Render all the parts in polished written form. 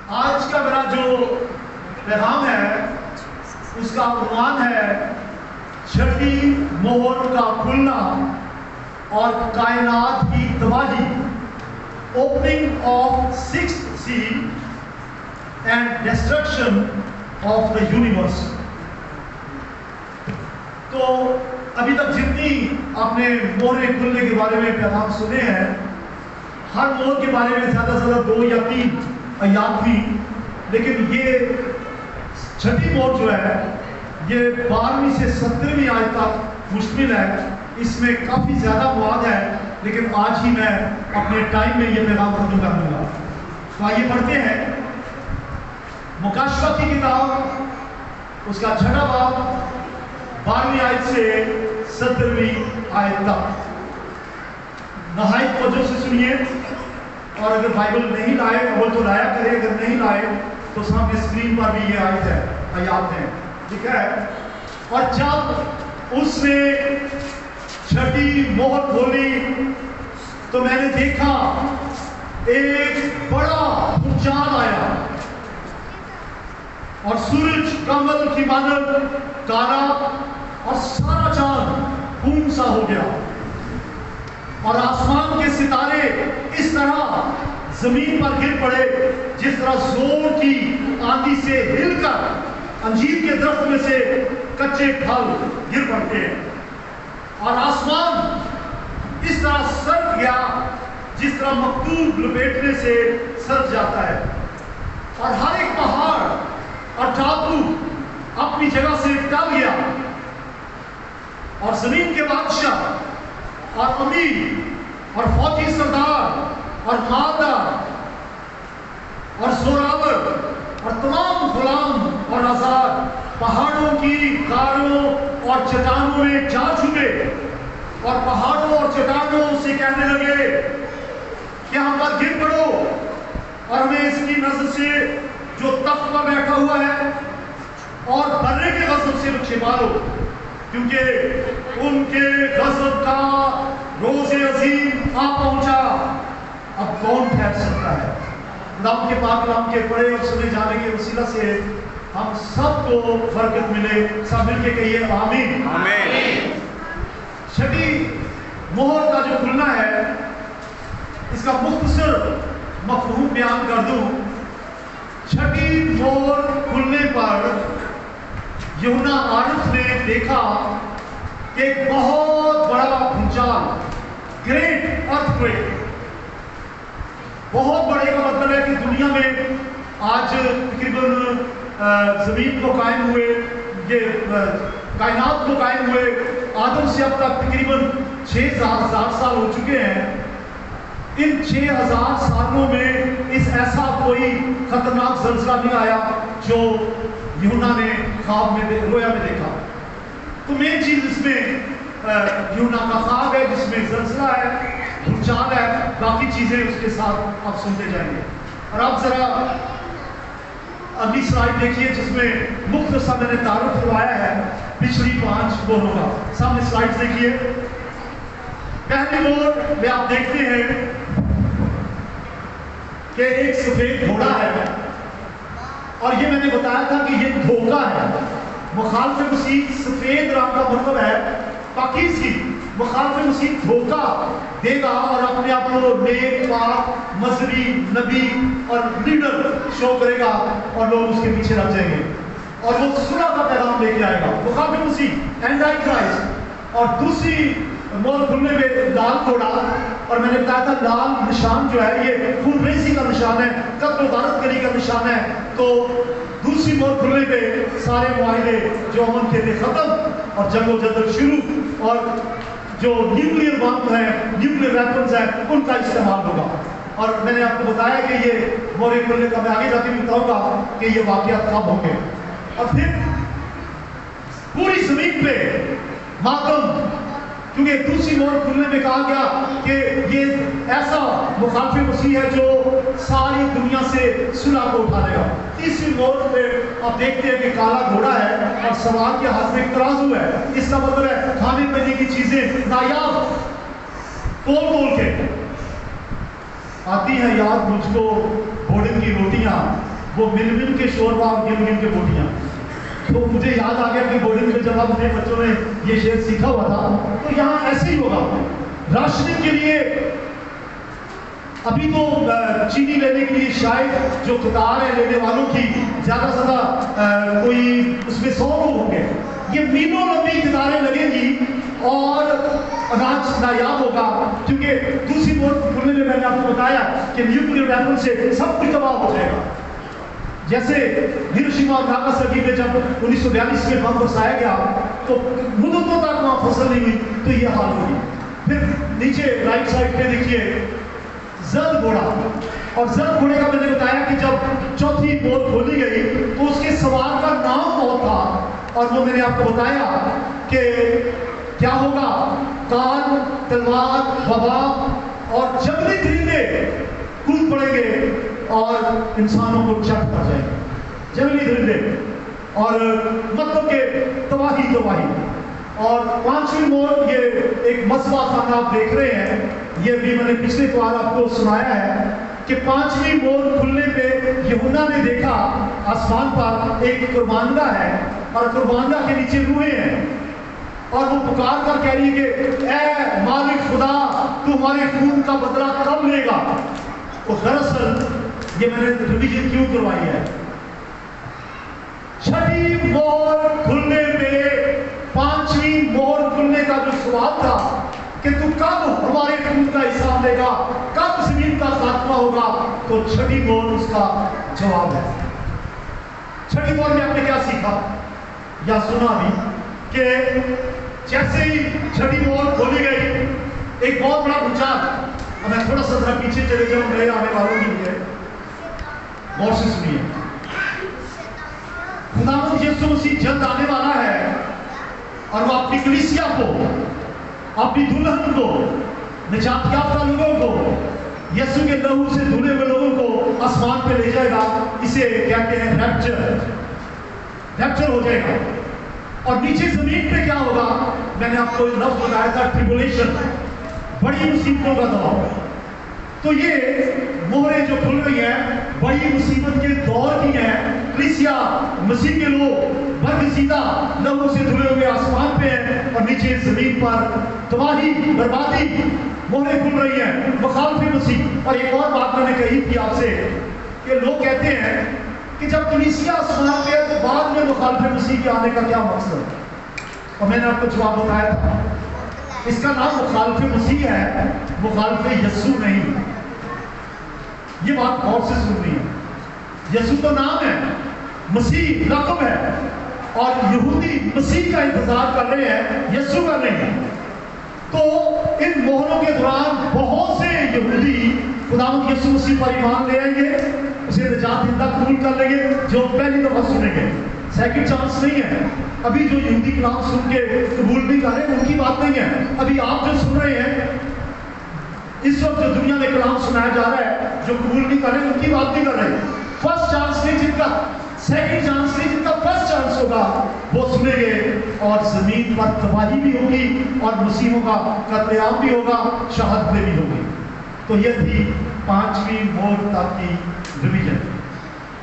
آج کا میرا جو پیغام ہے اس کا عنوان ہے چھٹی مہر کا کھلنا اور کائنات کی تباہی، opening of sixth seal and destruction of the universe. تو ابھی تک جتنی آپ نے مہریں کھلنے کے بارے میں پیغام سنے ہیں، ہر مہر کے بارے میں زیادہ سے زیادہ 2 یا 3 آیات تھی، لیکن یہ چھٹی مہر جو ہے یہ 12ویں سے 17ویں آیت تک مشتمل ہے۔ اس میں کافی زیادہ مواد ہے، لیکن آج ہی میں اپنے ٹائم میں یہ پیغام ختم کر دوں گا۔ تو آئیے پڑھتے ہیں مکاشفہ کی کتاب، اس کا 6واں باب 12ویں آیت سے 17ویں آیت تک۔ نہایت توجہ سے سنیے، اور اگر بائبل نہیں لائے اول تو لایا کرے، اگر نہیں لائے تو سامنے اسکرین پر بھی یہ آیت ہے، آیات ہیں، ٹھیک ہے۔ اور جب اس نے چھٹی مہر کھولی تو میں نے دیکھا ایک بڑا بھونچال آیا اور سورج کمل کی مانند کالا اور سارا چاند خون سا ہو گیا، اور آسمان کے ستارے اس طرح زمین پر گر پڑے جس طرح زور کی آندھی سے ہل کر انجیر کے درخت میں سے کچے پھل گر پڑتے ہیں، اور آسمان اس طرح سرک گیا جس طرح مکتوب لپیٹنے سے سرک جاتا ہے، اور ہر ایک پہاڑ اور ٹاپو اپنی جگہ سے ٹل گیا، اور زمین کے بادشاہ اور امیر اور فوجی سردار اور مالدار اور زوراور اور تمام غلام اور آزاد پہاڑوں کی غاروں اور چٹانوں میں جا چھپے، اور پہاڑوں اور چٹانوں سے کہنے لگے کہ ہم پر گر پڑو اور ہمیں اس کی نظر سے جو تخت پر بیٹھا ہوا ہے اور برے کے غضب سے چھپا لو، کیونکہ ان کے غضب کا روز عظیم آ پہنچا، اب کون ٹھہر سکتا ہے۔ خدا کے پاک کلام کے پڑھے اور سنے جانے کے وسیلہ سے ہم سب کو برکت ملے، سب مل کے کہیے آمین۔ آمین۔ چھٹی مہر کا جو کھلنا ہے اس کا مختصر مفہوم بیان کر دوں۔ چھٹی مہر کھلنے پر یوحنا عارف نے دیکھا کہ ایک بہت بڑا بھونچال، گریٹ ارتھ کویک، بہت بڑے کا مطلب ہے کہ دنیا میں آج تقریباً زمین کو قائم ہوئے، یہ کائنات کو قائم ہوئے آدم سے اب تک تقریباً 6000 سال ہو چکے ہیں۔ ان 6000 سالوں میں اس ایسا کوئی خطرناک زلزلہ نہیں آیا جو یوحنا نے خواب میں رویا میں دیکھا۔ تو مین چیز اس میں یوحنا کا خواب ہے، جس میں زلزلہ ہے، بھونچال ہے، باقی چیزیں اس کے ساتھ آپ سنتے جائیں گے۔ اور آپ ذرا اگلی سلائڈ دیکھیے جس میں مختصر میں نے تعارف کروایا ہے پچھلی 5 مہروں کا۔ سامنے سلائڈ دیکھیے۔ پہلی مہر میں آپ دیکھتے ہیں کہ ایک سفید گھوڑا ہے، اور یہ میں نے بتایا تھا کہ یہ دھوکہ ہے۔ مخالف مسیح سفید رنگ کا مطلب ہے پاکیزگی، مخالف مسیح دھوکہ دے گا اور اپنے آپ کو نیک، پاک، مذہبی، نبی اور لیڈر شو کرے گا، اور لوگ اس کے پیچھے لگ جائیں گے، اور وہ صلح کا پیغام لے کے آئے گا، مخالف مسیح، اینٹی کرائسٹ۔ اور دوسری مہر کھلنے میں لال گھوڑا، اور میں نے بتایا تھا لال نشان جو ہے یہ خون ریزی کا نشان ہے، قتل و غارت گری کا نشان ہے۔ تو دوسری مہر کھلنے پہ سارے معاہدے جو امن کے تھے ختم، اور جنگ و جدل شروع، اور جو نیوکلیر بم ہیں، نیوکلیر ویپنز ہیں، ان کا استعمال ہوگا۔ اور میں نے آپ کو بتایا کہ یہ مہریں کھلنے کا میں آگے جاتے بتاؤں گا کہ یہ واقعات کب ہوں گے۔ اور پھر پوری زمین پہ ماتم، کیونکہ دوسری مہر کھلنے میں کہا گیا کہ یہ ایسا مخالف مسیح ہے جو ساری دنیا سے صلح کو اٹھا لے گا۔ تیسری مہر پہ آپ دیکھتے ہیں کہ کالا گھوڑا ہے اور سوار کے ہاتھ میں ایک ترازو ہے، اس کا مطلب ہے کھانے پینے کی چیزیں نایاب تول کے آتی ہیں یاد مجھ کو بھوجن کی روٹیاں वो मिल मिल के शोरबा और गिन गिन के बोटियाँ। तो मुझे याद आ गया कि बोर्डिंग में जब अपने बच्चों ने ये शेर सीखा हुआ था, तो यहाँ ऐसे ही होगा। राशनिंग के लिए अभी तो चीनी लेने के लिए शायद जो कतार है लेने वालों की ज़्यादा से ज़्यादा कोई उसमें 100 लोग होंगे। ये मीलों लंबी कतारें लगेंगी और अनाज नायाब होगा, क्योंकि दूसरी बोर्ड खुलने में मैंने आपको बताया कि न्यूक्लियर वेपन से सब कुछ तबाह हो जाएगा। जैसे हिरोशिमा और नागासाकी में जब 1942 में बम बरसाया गया तो मुद्दतों तक वहाँ फसल नहीं हुई, तो ये हाल होगी। फिर नीचे राइट साइड पे देखिए जर्द घोड़ा, और जर्द घोड़े का मैंने बताया कि जब चौथी बोल खोली गई तो उसके सवार का नाम बहुत था, और वो मैंने आपको बताया कि क्या होगा, कान, तलवार, वबा और जंगली दरिंदे कूद पड़ेंगे और इंसानों को चट पड़ जाएंगे, जंगली दरिंदे और मतलब के तबाही तबाही। और पांचवी मोर, ये एक मसबा खाना आप देख रहे हैं, ये भी मैंने पिछले बार आपको सुनाया है कि पांचवी मोर खुलने पे यूहन्ना ने देखा आसमान पर एक कुर्बानगाह है, और कुर्बानगाह के नीचे रूहें हैं, और वो पुकार कर कह रही है कि ऐ मालिक खुदा, तू हमारे खून का बदला कब लेगा। तो दरअसल ये मैंने रिवीजन क्यों करवाई है, छठी मोहर खुलने पे, पांचवी मोहर खुलने का जो सवाल था कि तू कब हमारे खून का हिसाब लेगा, कब जमीन का खात्मा होगा, तो छठी मोहर उसका जवाब है। छठी मोहर में आपने क्या सीखा या सुना भी कि जैसे ही छठी मोहर खोली गई, एक बहुत बड़ा भूचाल। अब मैं थोड़ा सा जरा पीछे चले जाऊं नए आने वालों के लिए, गौर से सुनिए। खुदावंद यीशु मसीह जल्द आने वाला है, और वो अपनी कलीसिया को, अपनी दुल्हन को, निजात याफ्ता लोगों को, यीशु के लहू से धुले हुए लोगों को आसमान पे ले जाएगा। इसे कहते हैं रैप्चर, रैप्चर हो जाएगा। और नीचे जमीन पे क्या होगा, मैंने आपको लफ्ज बताया था, ट्रिबुलेशन, बड़ी मुसीबतों का दौर। तो ये मोहरें जो खुल रही हैं बड़ी मुसीबत के दौर की हैं। कलीसिया मसीह के लोग बदसीदा लहू से धुले हुए आसमान पे हैं, और नीचे जमीन पर तबाही बर्बादी, मोहरें खुल रही हैं, मुखालिफ मसीह। और एक और बात मैंने कही थी आपसे कि लोग कहते हैं कि जब कलीसिया आसमान पे है तो बाद में मुखालिफ मसीह के आने का क्या मकसद, और मैंने आपको जवाब बताया था, इसका नाम मुखालिफ मसीह है, मुखालिफ यीशु नहीं। ये बात गौर से सुननी है। यीशु तो नाम है, मसीह लक़ब है, और यहूदी मसीह का इंतजार कर रहे हैं, यीशु का नहीं। तो इन मोहरों के दौरान बहुत से यहूदी खुदावंद यीशु मसीह पर ईमान ले आएंगे, उसे निजात हिंदा कबूल कर लेंगे, जो पहली दफा सुनेंगे। सेकंड चांस नहीं है। अभी जो यहूदी कलाम सुन के कबूल नहीं कर रहे, उनकी बात नहीं है। अभी आप जो सुन रहे हैं, इस वक्त जो दुनिया में कलाम सुनाया जा रहा है, जो कबूल नहीं कर रहे, उनकी बात नहीं कर रहे। फर्स्ट चांस नहीं जिनका, सेकंड चांस नहीं जिनका फर्स्ट चांस होगा, वो सुनेंगे, और जमीन पर तबाही भी होगी, और मुसीबों का कत्लेआम भी होगा, शहादतें भी होगी। तो ये थी पांचवी मोहर तक की रिवीजन।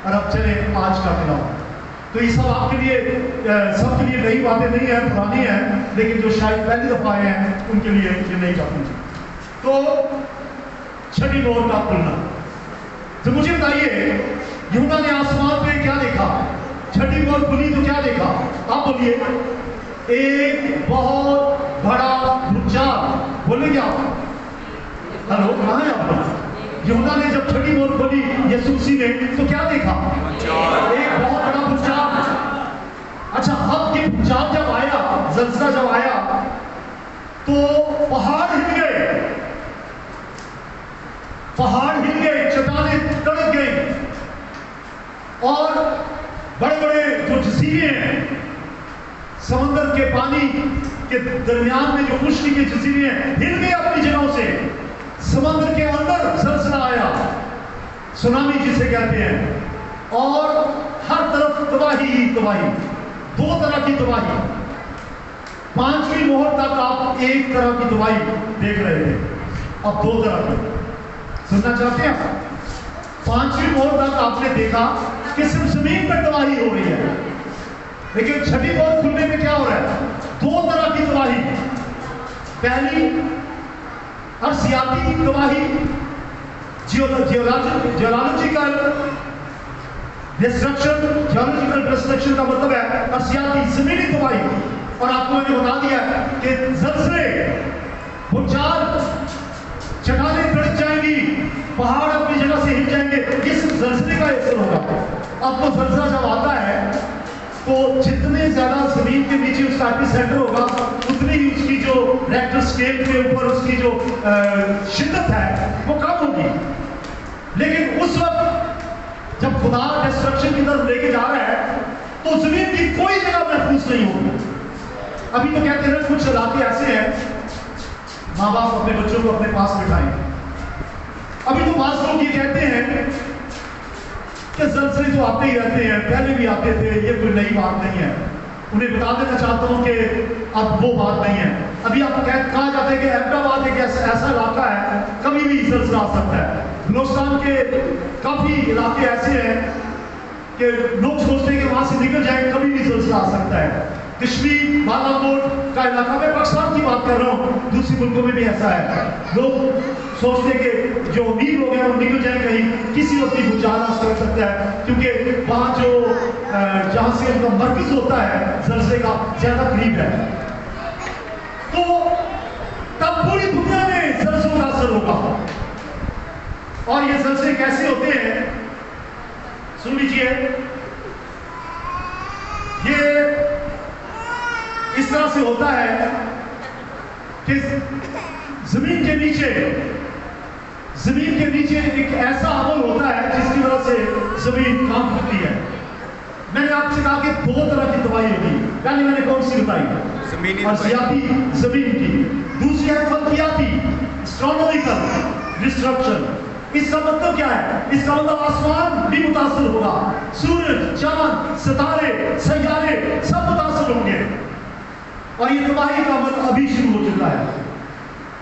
और अब चले आज का कलाम। तो ये सब आपके लिए, सबके लिए नई बातें नहीं है, पुरानी है, लेकिन जो शायद पहली दफा आए हैं उनके लिए ये नई बातें थी। तो छठी मोहर का खुलना, तो मुझे बताइए, यूहन्ना ने आसमान पे क्या देखा, छठी मोहर खुली तो क्या देखा, आप बोलिए। एक बहुत बड़ा भूचाल, बोले क्या? हेलो, कहाँ है आप लोग? यूहन्ना ने जब छठी मोहर खोली यीशु मसीह ने, तो क्या देखा? एक बहुत बड़ा भूचाल। अच्छा, अब ये भूचाल जब आया, ज़लज़ला जब आया, तो पहाड़ हिल गए, पहाड़ हिल गए, चट्टानें तड़क गई, और बड़े बड़े जो जजीरे हैं, समंदर के पानी के दरमियान में जो खुश्की के जजीरे हैं, हिल गए अपनी जगहों से। समंदर के अंदर ज़लज़ला आया, सुनामी जिसे कहते हैं, और हर तरफ तबाही ही तबाही, दो तरह की तबाही। पांचवी मोहर तक आप एक तरह की तबाही देख रहे थे, अब दो तरह की। सुनना चाहते हैं? पांचवी मोहर तक आपने देखा कि सिर्फ जमीन पर तबाही हो रही है, लेकिन छठी पौध खुलने में क्या हो रहा है? दो तरह की तबाही। पहली अर्सियाती तबाही, जियोलॉजिकल डिस्ट्रक्शन। जियोलॉजिकल डिस्ट्रक्शन का मतलब है अर्सियाती, जमीनी तबाही। और आपको मैंने बता दिया कि ज़लज़ले, भूचाल, चट्टानें कट जाएंगी, पहाड़ अपनी जगह से हिल जाएंगे। ये सिर्फ ज़लज़ले का असर होगा। अब वो ज़लज़ला जब आता है तो जितने ज्यादा जमीन के नीचे उसका एपिसेंटर होगा, उतनी ही उसकी जो रेक्टर स्केल के ऊपर उसकी जो शिद्दत है वो कम होगी। लेकिन उस वक्त जब खुदा डिस्ट्रक्शन की तरफ लेके जा रहा है तो जमीन की कोई जगह महफूज नहीं होगी। अभी तो कहते हैं कुछ इलाके ऐसे हैं, माँ बाप अपने बच्चों को अपने पास बिठाएं। अभी तो बात लोग ये कहते हैं कि ज़लज़ले तो आते ही रहते हैं, पहले भी आते थे, ये कोई नई बात नहीं है। उन्हें बता देना चाहता हूँ कि अब वो बात नहीं है। अभी आप कहा जाता है कि अहमदाबाद एक ऐसा इलाका है कभी भी ज़लज़ला आ सकता है। हिंदुस्तान के काफ़ी इलाके ऐसे हैं कि लोग सोचते हैं कि वहाँ से निकल जाए, कभी भी ज़लज़ला आ सकता है। कश्मीर, बालाकोट का इलाका, मैं पाकिस्तान की बात कर रहा हूँ, दूसरे मुल्कों में भी ऐसा है। लोग सोचते हैं कि जो अमीर लोग हैं वो निकल जाए, कहीं किसी वक्त भी भूचाल आ सकता है, क्योंकि वहाँ जो जहाँ से उनका मरकज होता है ज़लज़ले का ज़्यादा करीब है। तो तब पूरी दुनिया में ज़लज़लों का असर होगा। और ये ज़लज़ले कैसे होते हैं सुन लीजिए। ये इस तरह से होता है कि जमीन के नीचे एक ऐसा अमल होता है जिसकी वजह से जमीन काम करती है। मैंने आपसे कहा कि दो तरह की तबाही होगी। पहले मैंने कौन सी बताई? अर्सियाती, जमीन की। दूसरी है फल्कियाती, एस्ट्रोनॉमिकल डिस्ट्रक्शन। इसका मतलब क्या है? इसका मतलब आसमान भी मुतासर होगा, सूरज, चांद, सितारे, सैयारे सब मुतासर होंगे। और ये तबाही का अमल अभी शुरू हो चुका है,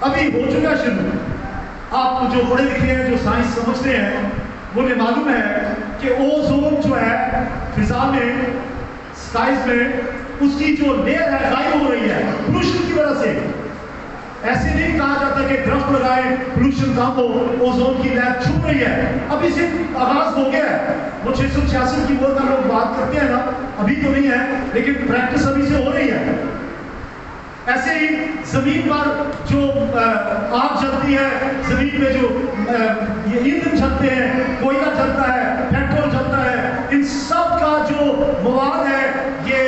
अभी हो चुका शुरू। आप जो पढ़े लिखे हैं, जो साइंस समझते हैं, उन्हें मालूम है कि ओजोन जो है फिजा में, स्काइज में, उसकी जो लेयर है गायब हो रही है पोल्यूशन की वजह से। ऐसे नहीं कहा जाता कि दरख्त लगाए पोल्यूशन कम हो, ओजोन की लेयर छुप रही है। अभी सिर्फ आगाज हो गया है। वो 666 की बोल का लोग बात करते हैं ना, अभी तो नहीं है, लेकिन प्रैक्टिस अभी से हो रही है। ऐसे ही जमीन पर जो आग जलती है, जमीन में जो ये ईंधन जलते हैं, कोयला जलता है, पेट्रोल जलता है, इन सब का जो मवाद है ये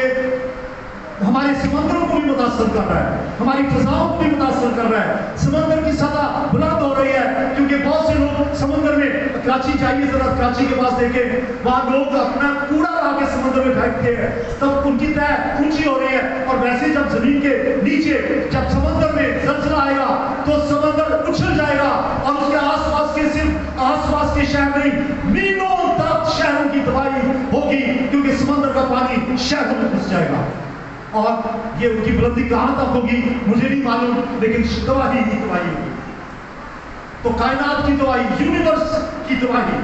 हमारे समंदरों को भी मुतासर कर रहा है, हमारी फिजाओं को भी मुतासर कर रहा है। समंदर की सतह बुलंद हो रही है क्योंकि बहुत से लोग समंदर में, कराची जाइए जरा, कराची के पास देखें, वहाँ लोग अपना कूड़ा ला के समंदर में फेंकते हैं, तब उनकी तह ऊंची हो रही है। और वैसे जब जमीन के नीचे जब समंदर में ज़लज़ला आएगा तो समंदर उछल जाएगा और उसके आसपास के, सिर्फ आसपास के शहर नहीं, मीलों तक शहरों की तबाही होगी, क्योंकि समंदर का पानी शहरों में घुस जाएगा। और ये उनकी बुलंदी कहां तक होगी मुझे नहीं मालूम, लेकिन तबाही की तबाही होगी। तो कायनात की तबाही, यूनिवर्स की तबाही,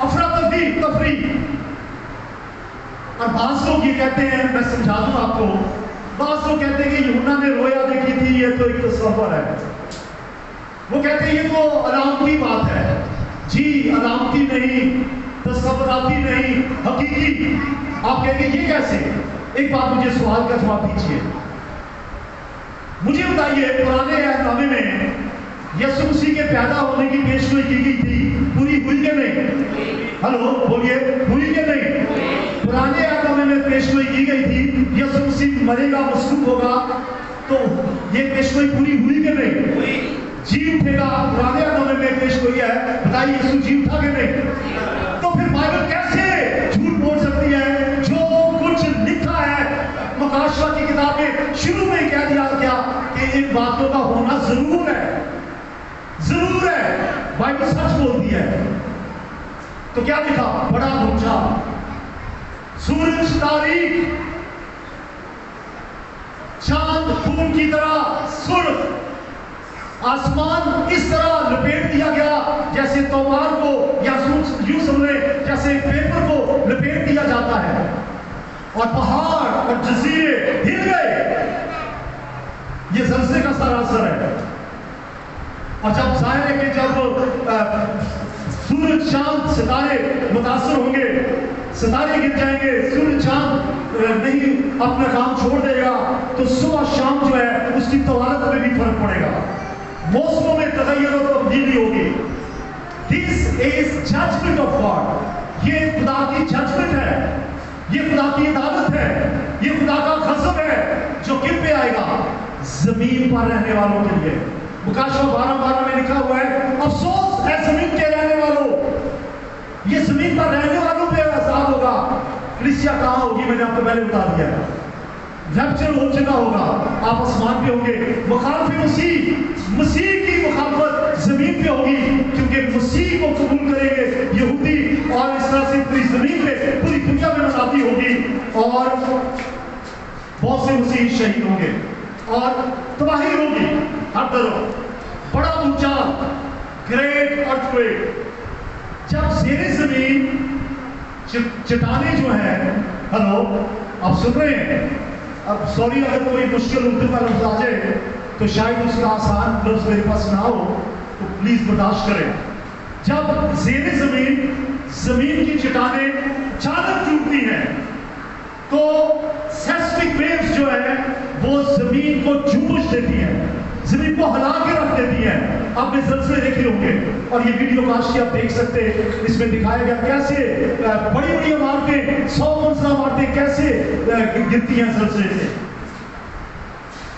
अफरा तफरी। और बास लोग ये कहते हैं, मैं समझा दूं आपको, बास लोग कहते हैं कि यूहन्ना ने रोया देखी थी, ये तो एक तस्वर है। वो कहते हैं ये तो अलामती बात है। जी अलामती नहीं, तस्वराती नहीं, हकीकी। आप कहेंगे ये कैसे? एक बात मुझे सवाल का जवाब दीजिए, मुझे बताइए पुराने अहदनामे में यीशु मसीह के पैदा होने की पेशगोई की गई थी, पूरी हुई के नहीं? हेलो बोलिए, हुई के नहीं? पुराने अहदनामे में पेशगोई की गई थी यीशु मसीह मरेगा, मसलूब होगा, तो ये पेशगोई पूरी हुई के नहीं? जी उठेगा, पुराने अहदनामे में पेशगोई है, बताइए यीशु जी उठा के नहीं? तो फिर बाइबल कैसे झूठ बोल सकती है? जो कुछ लिखा है मुकाशवा की किताब में शुरू में कह दिया गया कि इन बातों का होना जरूर है, जरूर है, बाइबल सच बोलती है। तो क्या लिखा? बड़ा भूचा, सूरज तारीख, चांद खून की तरह सुर्ख, آسمان اس طرح لپیٹ دیا گیا جیسے تومار کو یا یوں سمجھیں جیسے پیپر کو لپیٹ دیا جاتا ہے، اور پہاڑ اور جزیرے ہل گئے۔ یہ زلزلے کا سارا اثر ہے۔ اور جب ظاہر ہے کہ جب سورج چاند ستارے متاثر ہوں گے، ستارے گر جائیں گے، سورج چاند نہیں اپنا کام چھوڑ دے گا، تو صبح شام جو ہے اس کی طوالت میں بھی فرق پڑے گا، موسموں میں تغیر و تبدیلی ہوگی۔ This is judgment of God۔ یہ خدا کی ججمنٹ ہے، یہ خدا کی عدالت ہے، یہ خدا کا غضب ہے جو کن پہ آئے گا؟ زمین پر رہنے والوں کے لیے۔ مکاشفہ 12:12 میں لکھا ہوا ہے، افسوس ہے زمین کے رہنے والوں، یہ زمین پر رہنے والوں پہ عذاب ہوگا۔ کلیسیا کہاں ہوگی؟ میں نے آپ کو پہلے بتا دیا ہے، ریپچر ہو چکا ہوگا، آپ آسمان پہ ہوں گے۔ مخالف مسیح کی مخالفت زمین پہ ہوگی، کیونکہ مسیح کو قبول کریں گے یہودی، اور اس طرح سے پوری زمین پہ پوری دنیا میں آزادی ہوگی، اور بہت سے مسیح شہید ہوں گے، اور تباہی ہوگی ہر طرف، بڑا بھونچال، گریٹ ارتھکویک۔ جب زیر زمین چٹانیں جو ہیں، ہلو آپ سن رہے ہیں؟ اب سوری اگر کوئی مشکل اردو کا لفظ آ جائے تو شاید اس کا آسان لفظ میرے پاس نہ ہو، تو پلیز برداشت کریں۔ جب زیر زمین کی چٹانیں اچانک ٹوٹتی ہیں تو سیسمک ویوز جو ہے وہ زمین کو جھومش دیتی ہیں، زمین کو ہلا کے رکھ دیتی ہیں۔ آپ نے زلزلے دیکھے ہوں گے، اور یہ ویڈیو کاسٹ کی آپ دیکھ سکتے ہیں، اس میں دکھایا گیا کیسے بڑی بڑی عمارتیں، 100 منزلہ عمارتیں کیسے گرتی ہیں زلزلے سے۔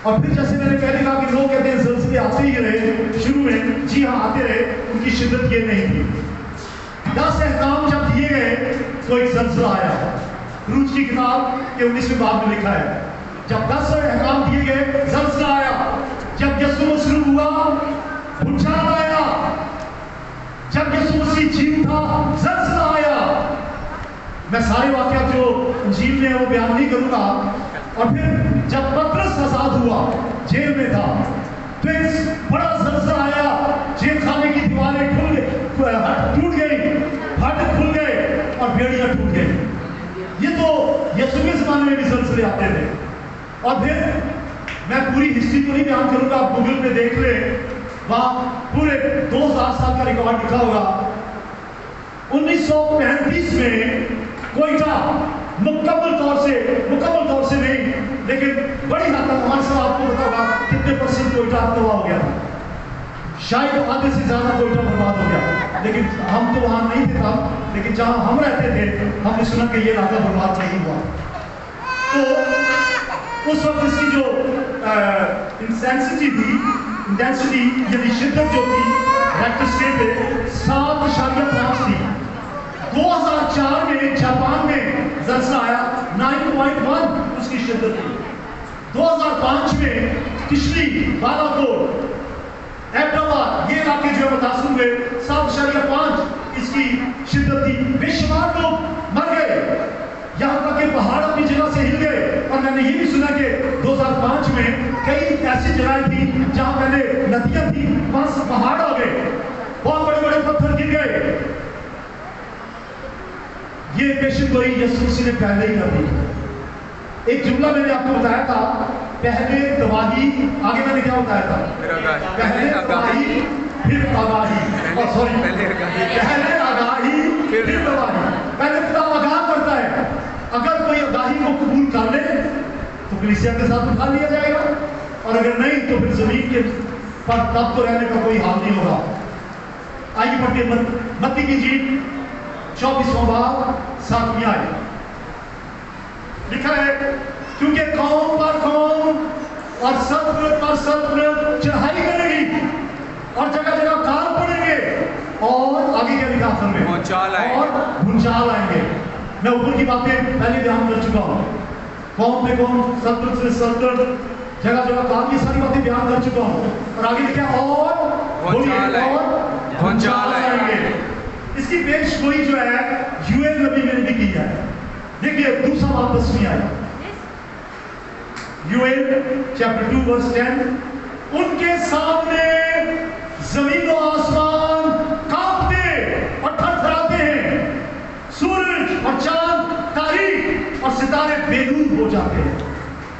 اور پھر جیسے میں نے پہلے کہا کہ لوگ کہتے ہیں زلزلے آتے ہی رہے شروع میں، جی ہاں آتے رہے، ان کی شدت یہ نہیں تھی۔ 10 احکام جب دیے گئے تو ایک زلزلہ آیا۔ روز کی کتاب کے 19ویں باب میں لکھا ہے، جب 10 احکام دیے گئے زلزلہ آیا۔ جب یسوع مسیح ہوا بھونچال آیا، جب یسوع مسیح جی اٹھا زلزلہ آیا۔ میں سارے واقعات جو انجیل میں وہ بیان نہیں کروں گا۔ اور پھر جب پترس آزاد ہوا، جیل میں تھا، تو ایک بڑا زلزلہ آیا، جیل خانے کی دیواریں ٹوٹ گئی، پھاٹک کھل گئے اور بیڑیاں ٹوٹ گئی۔ یہ تو یسوع کے زمانے میں بھی زلزلے آتے تھے۔ اور پھر میں پوری ہسٹری تو نہیں بیان کروں گا، آپ گوگل پہ دیکھ لیں، وہاں پورے 2000 سال کا ریکارڈ لکھا ہوگا۔ 1935 میں کوئٹہ مکمل طور سے نہیں، لیکن بڑی حد تک ہمارے صاحب آپ کو بتا ہوگا کتنے % کوئٹہ تباہ ہو گیا تھا، شاید آدھے سے زیادہ کوئٹہ برباد ہو گیا۔ لیکن ہم تو وہاں نہیں تھے تب، لیکن جہاں ہم رہتے تھے ہم نے سنا کہ یہ علاقہ برباد نہیں ہوا۔ تو اس وقت اس کی جو انٹینسٹی یعنی شدت جو تھی ریکٹر اسکیل پہ 7.5 تھی۔ 2004 میں جاپان میں زلزلہ آیا، 9.1 اس کی شدت تھی۔ 2005 میں کشلی، بالاکوٹ، احمدآباد یہ علاقے جو ہے متاثر ہوئے، 7.5 اس کی شدت تھی۔ بے شمار لوگ مر گئے، یہاں تک کہ پہاڑ اپنی جگہ سے ہل گئے۔ اور میں نے یہ بھی سنا کہ 2005 میں کئی ایسی جگہیں تھیں جہاں پہلے ندیاں تھیں، وہاں سے پہاڑ آ گئے، بہت بڑے بڑے پتھر گر گئے۔ یہ پیشن گوئی یسوع مسیح نے پہلے ہی کر دی۔ ایک جملہ میں نے آپ کو بتایا تھا، پہلے تباہی، آگے میں نے کیا بتایا تھا؟ پہلے تباہی پھر آگاہی، اور سوری پہلے آگاہی پھر تباہی۔ پہلے خدا آگاہ کرتا ہے، اگر کوئی آگاہی کو قبول کر لے تو کلیسیا کے ساتھ اٹھا لیا جائے گا، اور اگر نہیں تو پھر زمین کے پر تب تو رہنے کا کوئی حال نہیں ہوگا۔ آئیے پڑھتے ہیں متی کی انجیل 24واں باب 7ویں آیت، لکھا ہے کیونکہ قوم پر قوم اور سلطنت پر سلطنت چڑھائی کرے گی، اور جگہ جگہ کال پڑیں گے، اور آگے کیا لکھا آخر میں؟ اور بھونچال آئیں گے۔ میں اوپر کی باتیں پہلے بیان کر چکا ہوں، قوم پہ قوم، سلطنت سے سلطنت، جگہ جگہ کال، یہ ساری باتیں بیان کر چکا ہوں۔ اور آگے لکھا اور بھونچال آئیں گے۔ اس کی پیش گوئی جو ہے یوئیل نبی نے بھی کی ہے۔ دیکھیے دوسرا باب 10ویں آیت، یوئیل چیپٹر 2 ورس 10، ان کے سامنے زمین و آسمان کانپتے اور تھرتھراتے ہیں، سورج اور چاند تاریک اور ستارے بے نور ہو جاتے ہیں.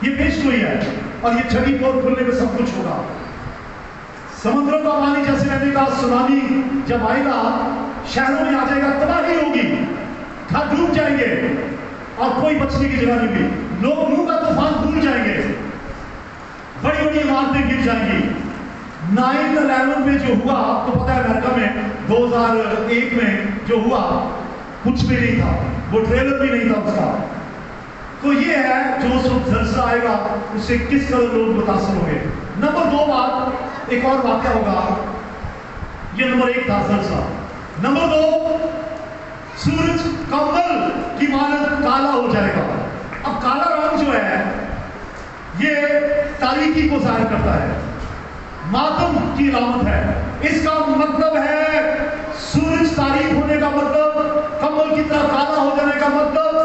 یہ پیش گوئی ہے اور یہ چھٹی پور کھلنے میں سب کچھ ہوگا. سمندروں کا پانی جیسے رہنے کا سونامی جب آئے گا، شہروں میں آ جائے گا، تباہی ہوگی، گھر ڈوب جائیں گے اور کوئی بچنے کی جگہ نہیں ہوگی. لوگ منہ کا طوفان بھول جائیں گے، بڑی بڑی عمارتیں گر جائیں گی. 9/11 میں جو ہوا آپ کو پتا ہے، امریکہ میں 2001 میں جو ہوا کچھ بھی نہیں تھا، وہ ٹریلر بھی نہیں تھا اس کا. تو یہ ہے جو اس وقت زلزلہ آئے گا اس سے کس قدر لوگ متاثر ہوں گے. نمبر 2 بات، ایک اور واقعہ ہوگا. یہ نمبر 1 تھا زلزلہ. نمبر 2، سورج کمبل کی مانند کالا ہو جائے گا. اب کالا رنگ جو ہے یہ تاریکی کو ظاہر کرتا ہے، ماتم کی علامت ہے. اس کا مطلب ہے سورج تاریک ہونے کا مطلب، کمبل کی طرح کالا ہو جانے کا مطلب،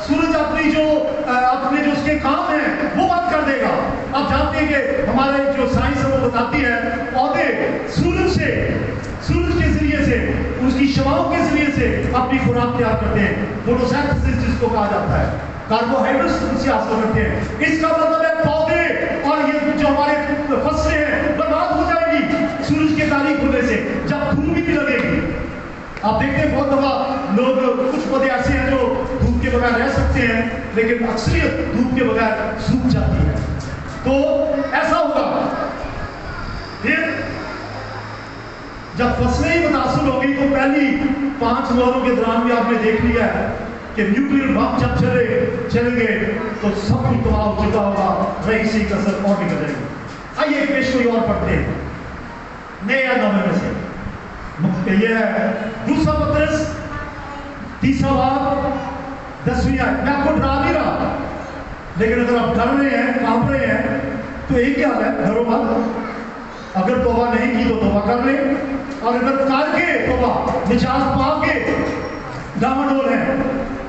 سورج اپنے جو اس کے کام ہیں وہ بند کر دے گا. آپ جانتے ہیں کہ ہمارے جو سائنس ہے وہ بتاتی ہے پودے سورج کے ذریعے سے، اس کی شعاؤں کے ذریعے سے اپنی خوراک تیار کرتے ہیں. فوٹوسینتھسس جس کو کہا جاتا ہے، کاربوہائیڈریٹس سے حاصل کرتے ہیں. اس کا مطلب ہے پودے اور یہ جو ہمارے فصلیں ہیں برباد ہو جائیں گی سورج کے تاریک ہونے سے، جب دھوپ بھی نہیں لگے گی. آپ دیکھتے ہیں بہت دفعہ لوگ، کچھ پودے ایسے ہیں جو دھوپ کے بغیر رہ سکتے ہیں لیکن اکثریت دھوپ کے بغیر سوکھ جاتی ہے. تو ایسا ہوگا. پھر جب فصلیں ہی متاثر ہوگی تو پہلی 5 مہروں کے دوران بھی آپ نے دیکھ لیا ہے کہ نیوکلیر بم جب چلیں گے تو سب کچھ تباہ ہو چکا ہوگا، رہی سی کسر اور نکل جائے گی. آئیے ایک پیش کوئی اور پڑھتے ہیں نئے یا نوے میں سے. یہ ہے 2 پطرس 3 باب 10ویں آیت. میں آپ کو ڈرا نہیں رہا، لیکن اگر آپ ڈر رہے ہیں، کانپ رہے ہیں تو ایک کیا ہے، ڈرو مت. اگر توبہ نہیں کی تو توبہ کر لیں، اور اگر کر کے توبہ نجات پا کے ڈاواڈول ہے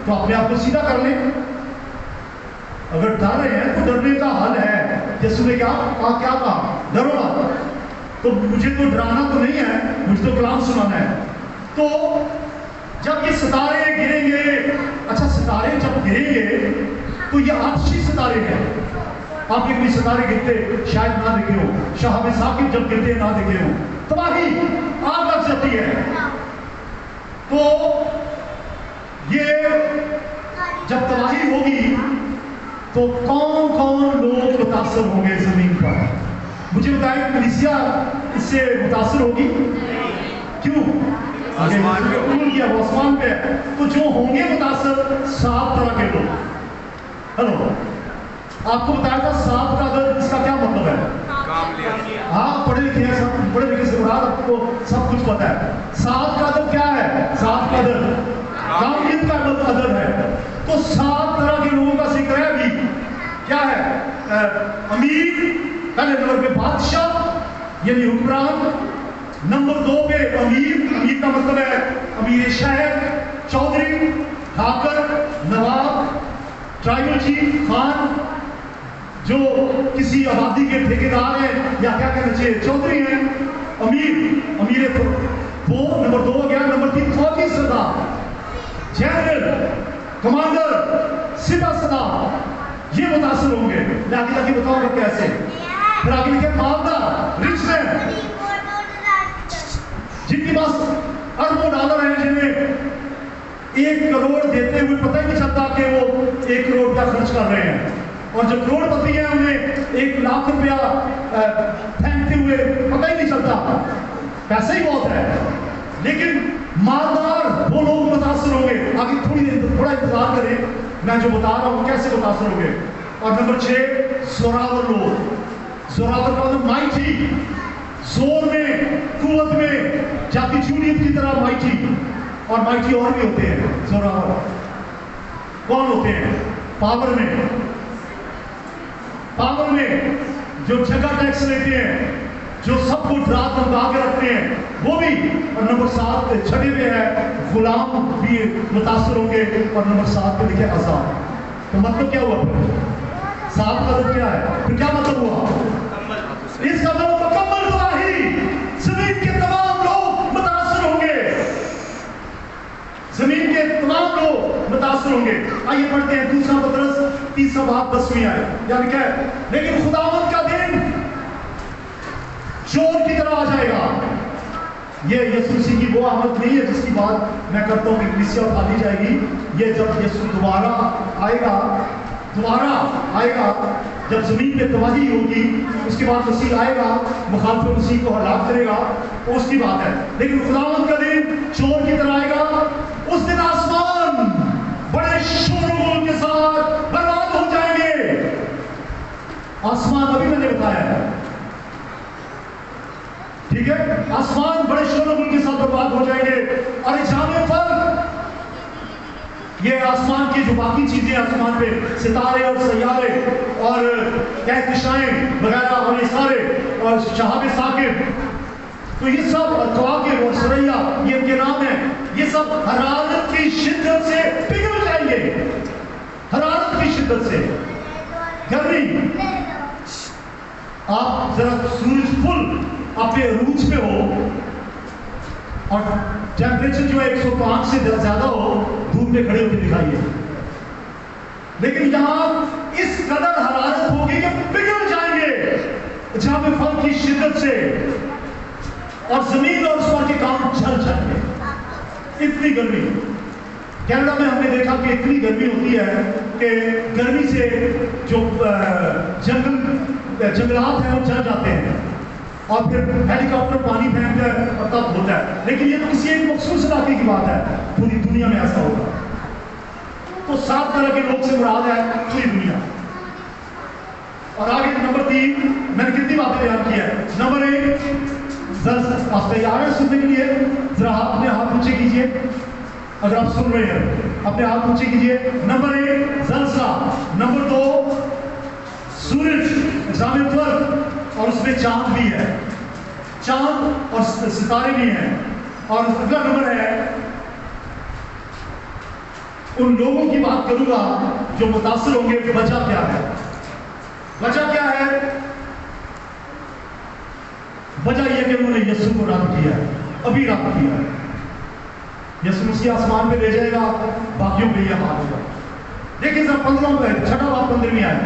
تو اپنے آپ کو سیدھا کر لیں. اگر ڈر رہے ہیں تو ڈرنے کا حل ہے. یسوع نے کیا کہا، ڈرو مت. تو مجھے تو ڈرانا تو نہیں ہے، مجھے تو کلام سنانا ہے. تو جب یہ ستارے گریں گے، اچھا ستارے جب گریں گے تو یہ آتشی ستارے ہیں. آپ یہ کوئی ستارے گرتے شاید نہ دیکھے ہو، شہاب ثاقب جب گرتے نہ دیکھے ہو، تباہی آگ لگ جاتی ہے. تو یہ جب تباہی ہوگی تو کون کون لوگ متاثر ہوں گے زمین پر؟ مجھے بتائیں، کلیسیا اس سے متاثر ہوگی؟ کیوں؟ آسمان پہ ہے. تو جو ہوں گے متاثر 7 طرح کے لوگ. ہلو، آپ کو بتایا تھا 7 کا عدد، اس کا کیا مطلب ہے؟ ہاں پڑھے لکھے ہیں سب، پڑھے لکھے سے مراد آپ کو سب کچھ پتا ہے. 7 کا عدد کیا ہے؟ 7 کا عدد کامیت کا عدد ہے. تو 7 طرح کے لوگوں کا ذکر ہے ابھی. کیا ہے؟ امیر، پہلے نمبر پہ بادشاہ یعنی حکمران. نمبر 2 پہ امیر کا مطلب ہے امیر شہر، چودھری، ٹھاکر، نواب، ٹرائبل چیف، خان، جو کسی آبادی کے ٹھیکیدار ہیں یا کیا کہنا چاہیے چودھری ہیں. امیر وہ نمبر 2 ہو گیا. نمبر 3 فوجی سردار، جنرل، کمانڈر، سپہ سالار، یہ متاثر ہوں گے. میں آگے بتاؤں گا کیسے. پھر آگے لکھے مالدار، رچ مین، جن کے پاس اربوں ڈالر ہیں، جنہیں 1 کروڑ دیتے ہوئے پتہ ہی نہیں چلتا کہ وہ 1 کروڑ روپیہ خرچ کر رہے ہیں. اور جو کروڑ پتی ہیں انہیں 1 لاکھ روپیہ پھینکتے ہوئے پتہ ہی نہیں چلتا، پیسے ہی بہت ہے. لیکن مالدار وہ لوگ متاثر ہوں گے. آگے تھوڑا انتظار کریں، میں جو بتا رہا ہوں کیسے متاثر ہوں گے. اور نمبر 6 زوراور لوگ. زوراور کا مطلب مائٹی، زور میں، قوت میں، جاتی جولیت کی طرح مائٹی. اور مائٹی اور بھی ہوتے ہیں. زوراور کون ہوتے ہیں؟ پاور میں جو جگہ ٹیکس لیتے ہیں، جو سب کو ڈرا دھمکا کے رکھتے ہیں، وہ بھی. اور نمبر 7 چھٹے پہ ہے غلام بھی متاثر ہوں گے. اور نمبر 7 پہ لکھے عذاب. تو مطلب کیا ہوا؟ پھر 7 کا مطلب کیا ہے؟ پھر کیا مطلب ہوا؟ اس کا مطلب مکمل تباہی، زمین मुतासर होंगे। आइए पढ़ते हैं 2 पतरस 3:10 आयत, यानी क्या है? लेकिन खुदावंद का दिन चोर की तरह आ जाएगा। ये यीशु मसीह की वो आमद नहीं है जिसकी बात मैं करता हूँ कि कलीसिया उठा दी जाएगी। ये जब यीशु दोबारा आएगा, जब जमीन पे तबाही होगी, उसके बाद मसीह आएगा, मुखालिफ मसीह को हलाक करेगा, उसकी बात है। लेकिन खुदावंद का दिन चोर की तरह आएगा। उस दिन आसमान बड़े शोरगुल के साथ बर्बाद हो जाएंगे। आसमान अभी मैंने बताया है, ठीक है? आसमान बड़े शोरगुल के साथ बर्बाद हो जाएंगे। और जाने पर ये आसमान की जो बाकी चीजें आसमान पे, सितारे और सैयारे और कहकशाएं वगैरह और ये सारे और शहाब साकिब, तो ये सब कवाकिब और सरैया, ये इनके नाम है, ये सब हरारत की शिद्दत से पिघल जाएंगे। हरारत की शिद्दत से, गर्मी। आप जरा सूरज फुल अपने अरूज पे हो और टेम्परेचर जो है 105 से ज्यादा हो, धूप में खड़े होकर दिखाइए। लेकिन यहां इस कदर हरारत होगी कि पिघल जाएंगे जहां पे फल की शिद्दत से, और जमीन और उस पर के काम जल जाएंगे। इतनी गर्मी। कनाडा में हमने देखा कि इतनी गर्मी होती है कि गर्मी से जो जंगलात हैं वो जल जाते हैं, और फिर हेलीकॉप्टर पानी फेंकता है और तब होता है। लेकिन ये तो किसी एक मखसूस इलाके की बात है, पूरी दुनिया में ऐसा होगा। तो 7 तरह के लोग से मुराद है पूरी दुनिया। और आगे नंबर 3, मैंने कितनी बातें बयान की है। नंबर 1, आप तैयार हैं सुनने के लिए? जरा अपने हाथ ऊंचे कीजिए अगर आप सुन रहे हैं, अपने हाथ ऊंचे कीजिए। नंबर 1 जलसा, नंबर 2 सूरज जामे पर, और उसमें चांद भी है, चांद और सितारे भी हैं। और अगला नंबर है, उन लोगों की बात करूंगा जो मुतासर होंगे। वजह क्या है? वजह क्या है? वजह यह कि उन्होंने यीशु को रद्द किया, अभी रद्द किया। यीशु मसीह आसमान पे ले जाएगा, बाकियों के लिए हाल होगा। देखिए सर 6वां बाब 15वीं आयत,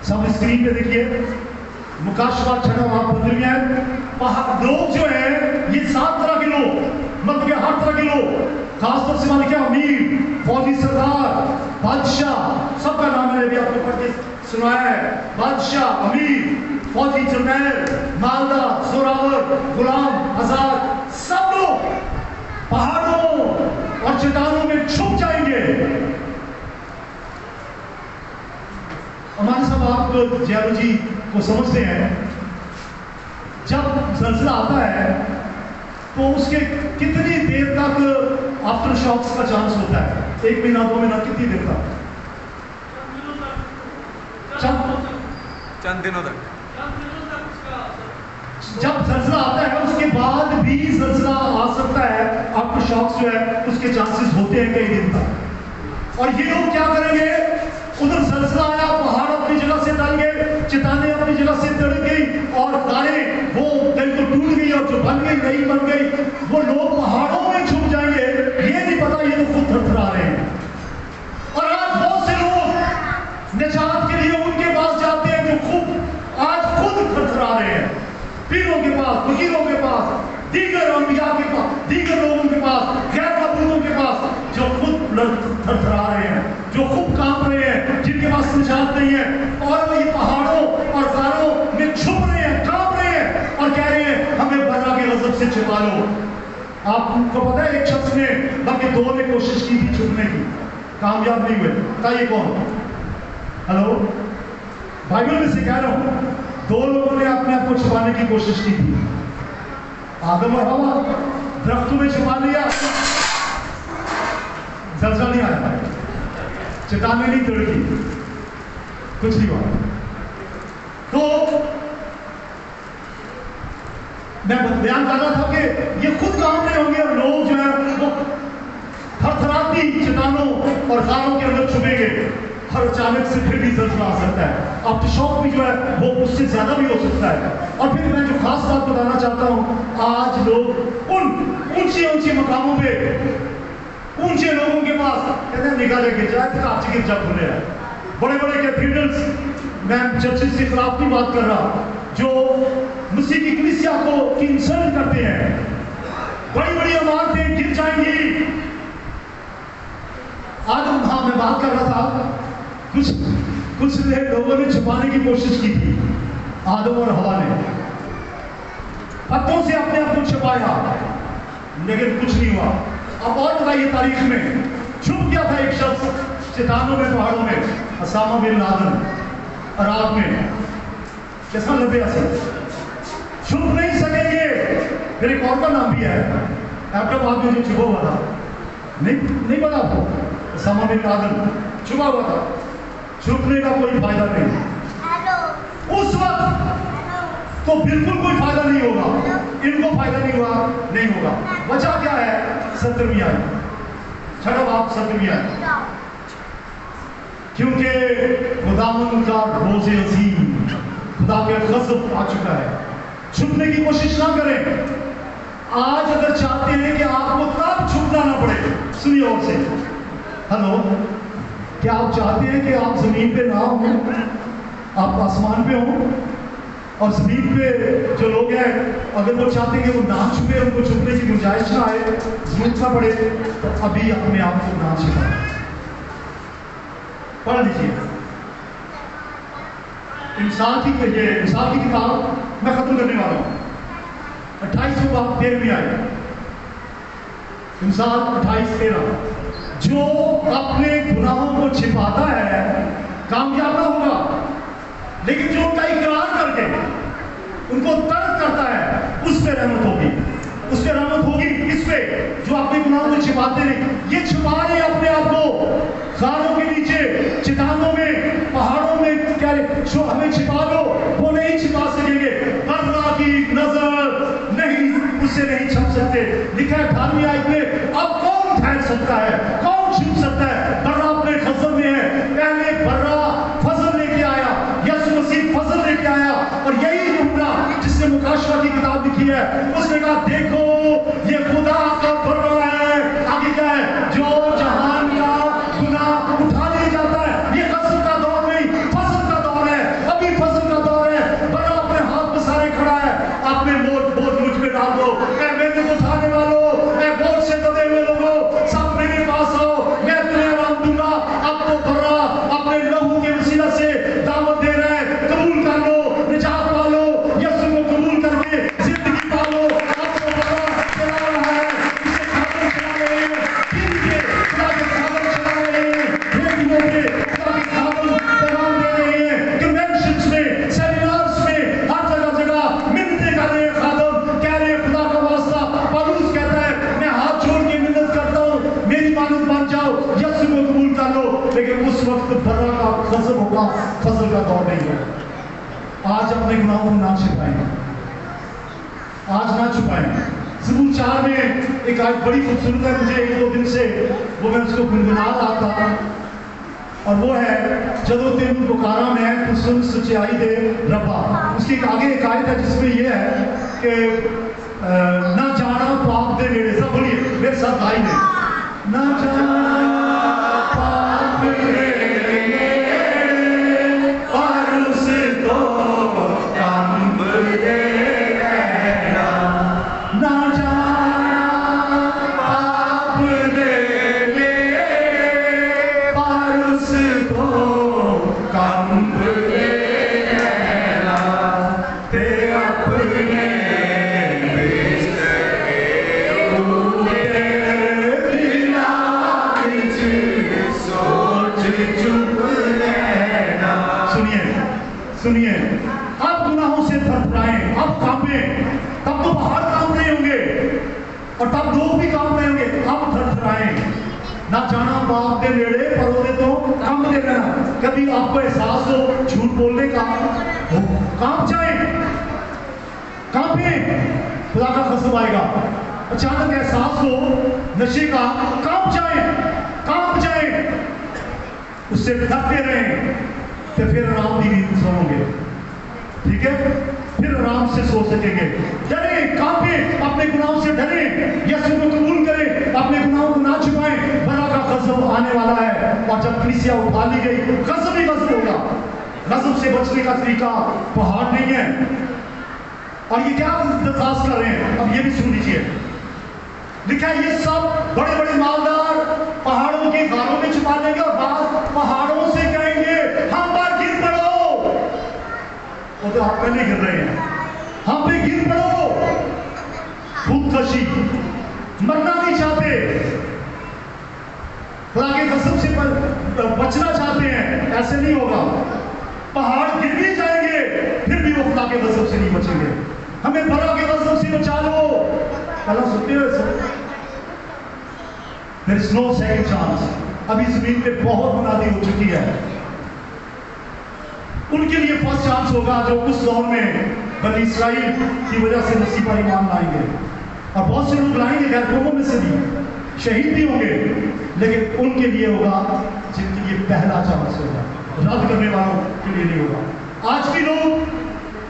सब स्क्रीन पे देखिए। मुकाशवात 6वां बाब 15वीं आयत। लोग जो है ये 7 तरह के लोग, मतलब के हर तरह के लोग, खासतौर से माने क्या, अमीर, फौजी सरदार, बादशाह, सबका नाम मैंने भी आपको पढ़ के सुनाया है। बादशाह, अमीर, फौजी, जरनैल, मालदार, जोरावर, गुलाम, आजाद, सब लोग पहाड़ों और चट्टानों में छुप जाएंगे। हमारे सब आप जियोलॉजी को समझते हैं, जब ज़लज़ला आता है तो उसके कितनी देर तक आफ्टर शॉक्स का चांस होता है? 1 महीना 2 महीना, कितनी देर तक? चंद दिनों तक। जब ज़लज़ला आता है उसके बाद भी ज़लज़ला आ सकता है, आफ्टर शॉक्स जो है उसके चांसेस होते हैं कई दिन तक। और ये लोग क्या करेंगे? उधर ज़लज़ला आया, पहाड़ अपनी जगह से टल गए, चट्टानें अपनी जगह से टल गई, और तारें वो बिल्कुल टूट गई, और जो बन गई नहीं बन गई। वो लोग पहाड़ों में छुप जाएंगे, ये नहीं पता ये तो खुद थरथरा रहे हैं। और आज बहुत से लोग निजात के लिए उनके पास जाते हैं जो आज खुद थरथरा रहे हैं, पीरों के पास, फकीरों के पास, दीगर अंबिया के पास, दीगर लोगों के पास, गैर मबूदों के पास, जो खुद थरथरा रहे हैं, जो खुद कांप रहे हैं, जिनके पास निजात नहीं है, और वो ये पहाड़ों और गारों में छुप रहे हैं, कांप रहे हैं, और कह रहे हैं हमें बना के गजब से छिपा लो। आपको पता है एक शख्स ने, बल्कि 2 ने कोशिश की थी छुपने की, कामयाब नहीं हुए। बताइए कौन? हेलो, बाइबल में से कह रहा हूं, 2 लोगों ने अपने आप को छुपाने की कोशिश की थी। आदम और हवा दरख्तों में छुपा लिया, ज़लज़ला नहीं आया, चट्टानें नहीं तोड़ी, कुछ नहीं हुआ। तो मैं बयान कर रहा था कि ये खुद काम नहीं होंगे, और लोग जो है वो थरथराती चट्टानों और गारों के अंदर छुपेंगे, और अचानक से फिर भी ज़लज़ला आ सकता है। आफ्टर शॉक भी जो है वो उससे ज्यादा भी हो सकता है। और फिर मैं जो खास बात बताना चाहता हूं, आज लोग उन ऊंची ऊंची मकामों पे اونچے لوگوں کے پاس کہتے ہیں نگاہ گر جائے تو کاچ گرجا کھلے ہیں، بڑے بڑے کیتھیڈرلز، میں چرچز کے خلاف نہیں بات کر رہا، جو مسیح کی کلیسیا کو کی انسلٹ کرتے ہیں، بڑی بڑی عمارتیں گر جائیں گی۔ آج ہاں میں بات کر رہا تھا، کچھ لوگوں نے چھپانے کی کوشش کی تھی، آدم اور ہوا نے پتوں سے اپنے آپ کو چھپایا، لیکن کچھ نہیں ہوا۔ اب اور بتائیے، تاریخ میں چھپ گیا تھا ایک شخص چٹانوں میں، پہاڑوں میں، اسامہ بن لادن، عراق میں، کیسا لبے اثر، چھپ نہیں سکیں گے۔ پھر ایک اور کا نام بھی ہے ایبٹ آباد میں جو چھپا ہوا تھا، نہیں پتا آپ کو، اسامہ بن لادن چھپا ہوا تھا، چھپنے کا کوئی فائدہ نہیں، اس وقت تو بالکل کوئی فائدہ نہیں ہوگا، ان کو فائدہ نہیں ہوا، نہیں ہوگا۔ وجہ کیا ہے؟ 70ویں آیت، چھٹا باب 70ویں آیت، کیونکہ خداوند کا روز عظیم، خدا کا غضب آ چکا ہے۔ چھپنے کی کوشش نہ کریں۔ آج اگر چاہتے ہیں کہ آپ کو تب چھپنا نہ پڑے، سنیے اور سے، ہلو، کیا آپ چاہتے ہیں کہ آپ زمین پہ نہ ہوں، آپ آسمان پہ ہوں؟ اور زمین پہ جو لوگ ہیں اگر وہ چاہتے ہیں کہ وہ نہ چھپے، ان کو چھپنے کی گنجائش نہ آئے، ضرورت نہ پڑے، تو ابھی اپنے آپ کو نہ چھپائیں۔ پڑھ لیجیے انسان کی کتاب، میں ختم کرنے والا ہوں، 28 باب 13ویں آیت، انسان 28-13، جو اپنے گناہوں کو چھپاتا ہے کامیاب نہ ہوگا، لیکن جو ان کا اقرار کر کے ان کو ترک کرتا ہے، اس پہ رحمت ہوگی، اس پہ رحمت ہوگی۔ اس پہ جو اپنے گناہوں کو چھپاتے نہیں، یہ چھپا رہے اپنے آپ کو غاروں کے نیچے، چٹانوں میں، پہاڑوں میں، کیا جو ہمیں چھپا دو، وہ نہیں چھپا سکیں گے۔ برا کی نظر نہیں، اس سے نہیں چھپ سکتے۔ لکھا ہے 18ویں آیت میں، اب کون ٹھہر سکتا ہے، کون چھپ سکتا ہے؟ برا اپنے غضب میں ہے، پہلے برا فضل لے کے آیا، یسوع مسیح فضل لے کے آیا، اور یہی یوحنا جس نے مکاشفہ کی کتاب لکھی ہے، اس نے کہا دیکھو یہ خدا کا برا ہے، آگے کیا ہے، جو جہان کا گناہ اٹھا لے جاتا ہے۔ یہ غضب کا دور نہیں، فضل کا دور ہے، ابھی فضل کا دور ہے۔ برا اپنے ہاتھ میں سارے کھڑا ہے، آپ نے بوجھ مجھ پہ ڈال دو، اے میرے اٹھانے والوں، اے بوجھ سے دبے ہوئے لوگوں، سب میرے پاس آؤ، میں تمہیں آرام دوں گا۔ اب تو برا اپنے لہو کے وسیلہ سے دعوت دے رہا ہے، قبول کر لو، نجات پالو، یسوع کو قبول کر کے زندگی پالو۔ اب تو برا چلا رہا ہے، اسے خبر چلا رہے ہیں، دن کے خدا کے خبر چلا رہے ہیں، ریڈیو پہ خدا کے خبر پیغام دے رہے ہیں، کنونشنز میں، سیمینارز میں، ہر جگہ منتیں کر رہے ہیں، خادم کہہ رہے ہیں خدا کا واسطہ۔ پالوس کہتا ہے میں ہاتھ جوڑ کے منت کرتا ہوں، میری مانند بن جاؤ، یسوع کو قبول کر لو۔ لیکن اس وقت برا کا غضب ہوگا، فضل کا دور نہیں ہے۔ آج اپنے گناہوں کو نہ چھپائیں، آج نہ چھپائیں۔ زبور 4 میں ایک آیت بڑی خوبصورت ہے، مجھے 1-2 دن سے وہ میں اس کو گنگنا رہا تھا، اور وہ ہے جدو تینوں پکارا میں تو سن سچائی دے ربا۔ اس کی آگے ایک آیت ہے جس میں یہ ہے کہ نہ جانا پاپ دے نیڑے، سب بولیے میرے ساتھ آئی دے، نہ جانا پاپ دے نیڑے، پر اس کو کم دے رہنا، نہ جانا پاپ دے نیڑے، پر اس کو کم دے رہنا، تے اپنے سنیے، اب گناہوں سے تھرتھرائیں، اب کانپیں، تب تو باہر کانپ رہے ہوں گے اور تب لوگ بھی کانپ رہے ہوں گے، اب تھرتھرائیں، نہ جانا باپ کے نیڑے، پرودے تو کانپ دے رہنا۔ کبھی آپ کو احساس ہو جھوٹ بولنے کا، کانپ جائیں، کانپیں، خدا کا غضب آئے گا۔ اچانک احساس ہو نشے کا، کانپ جائیں، کانپ جائیں، اس سے ڈرتے رہیں، تو پھر آرام کی نیند سوؤ گے، ٹھیک ہے؟ پھر آرام سے سو سکیں گے۔ ڈریں، کانپیں، اپنے گناہوں سے ڈریں، یسوع کو قبول کریں، اپنے گناہوں کو نہ چھپائیں، गज़ब आने वाला है, और जब कलीसिया उठा ली गई गज़ब ही गज़ब होगा। गज़ब से बचने का तरीका पहाड़ नहीं है। और ये क्या दरखास्त कर रहे हैं, अब ये भी सुन लीजिए। लिखा है ये सब बड़े बड़े मालदार पहाड़ों के गारों में छुपा लेंगे और बाद पहाड़ों से कहेंगे हम पर गिर पड़ो। वो तो आप पहले गिर रहे हैं, हम पे गिर पड़ो। खुदकशी, मरना नहीं चाहते, खुदा के गज़ब से बचना चाहते हैं, ऐसे नहीं होगा। पहाड़ गिर भी जाएंगे फिर भी वो खुदा के गज़ब से नहीं बचेंगे। हमें बड़ा के गज़ब से बचा लो। कल सुनते हो, there is no second chance। अभी जमीन पे बहुत मुनादी हो चुकी है। उनके लिए फर्स्ट चांस होगा जो उस दौर में बनी इस्राइल की वजह से मसीह पर ईमान लाएंगे, और बहुत से लोग लाएंगे गैर कौमों में से भी, शहीद भी होंगे, लेकिन उनके लिए होगा जिनके लिए पहला चांस होगा, रद्द करने वालों के लिए नहीं होगा। आज भी लोग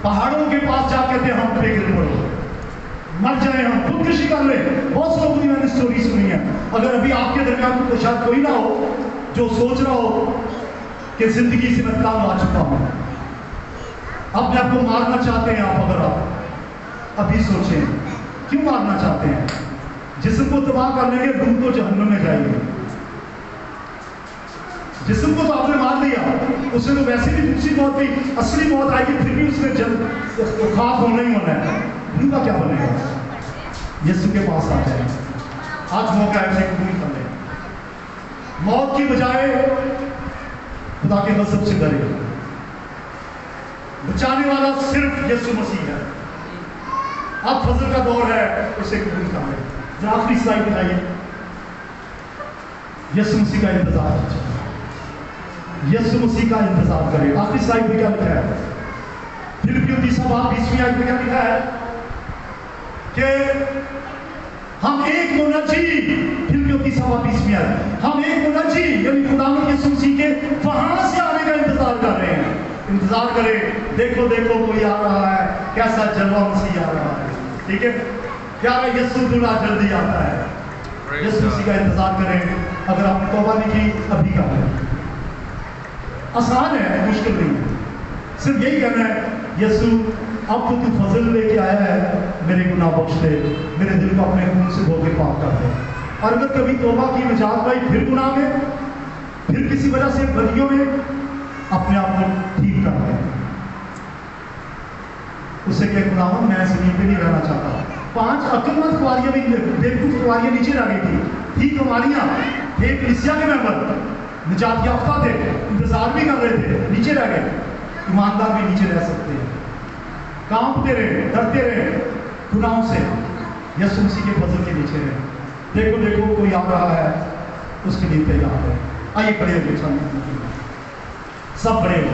पहाड़ों के पास जाकर के हम पे गिर पड़ो, मर जाए, हम खुदकुशी कर ले। बहुत से लोगों की मैंने स्टोरी सुनी है। अगर अभी आपके दरमियान तो शायद कोई ना हो जो सोच रहा हो कि जिंदगी से मैं तंग आ चुका हूं, अपने आप को मारना चाहते हैं आप, अगर आप अभी सोचें क्यों मारना चाहते हैं? जिस्म को तबाह कर लेंगे, रूह तो जहन्नुम में जाएंगे। जिस्म को तो आपने मार दिया, उसे तो वैसे भी दूसरी मौत भी, असली मौत आएगी, फिर भी उसने जब खाक होना ही होना है। रूह का क्या बनेगा? यीशु के पास आ जाए। आज मौका है उसे कबूल कर ले। मौत की बजाय खुदा के गज़ब से डरे। बचाने वाला सिर्फ यीशु मसीह है। अब फजल का दौर है, उसे कबूल कर ले। जरा आखिरी स्लाइड दिखाइए। यीशु मसीह का इंतजार कीजिए, यीशु मसीह का इंतजार करें। आखिरी स्लाइड में क्या लिखा है? फिलिपियों 3:20 आयत में क्या लिखा है कि हम एक मुनज्जी, फिलिपियों 3:20 आयत, हम एक मुनज्जी यानी खुदावंद यीशु मसीह के वहां से आने का इंतजार कर रहे हैं। इंतजार करें, देखो देखो कोई आ रहा है, कैसा जलवा मसीह आ रहा है। ठीक है, प्यारा यीशु दूल्हा जल्दी आता है। यीशु मसीह का इंतजार करें। अगर आपने तौबा नहीं की, अभी कर लें। आसान है, मुश्किल नहीं है। सिर्फ यही कहना है, यीशु अब तो तू फजल लेके आया है, मेरे गुनाह बख्श दे, मेरे दिल को अपने खून से धो के पाक कर दे। और अगर कभी तौबा की निजात पाई, फिर गुनाह में, फिर किसी वजह से बदियों में, अपने आप को ठीक कर दे। उससे क्या गुनाह, मैं जमीन पे नहीं रहना चाहता। 5 अक्लमंद कुआरियां भी, बेवकूफ कुआरियां नीचे रह गई थी। ठीक कुमारियां थे, कलीसिया के मेंबर, निजात याफ्ता थे, इंतजार भी कर रहे थे, नीचे रह गए। ईमानदार भी नीचे रह सकते हैं। कांपते रहे, डरते रहे गुनाहों से, यीशु मसीह के फजल के नीचे रहे। देखो देखो कोई आ रहा है, उसके लिए तैयार है। आइए खड़े हो, सब खड़े हो।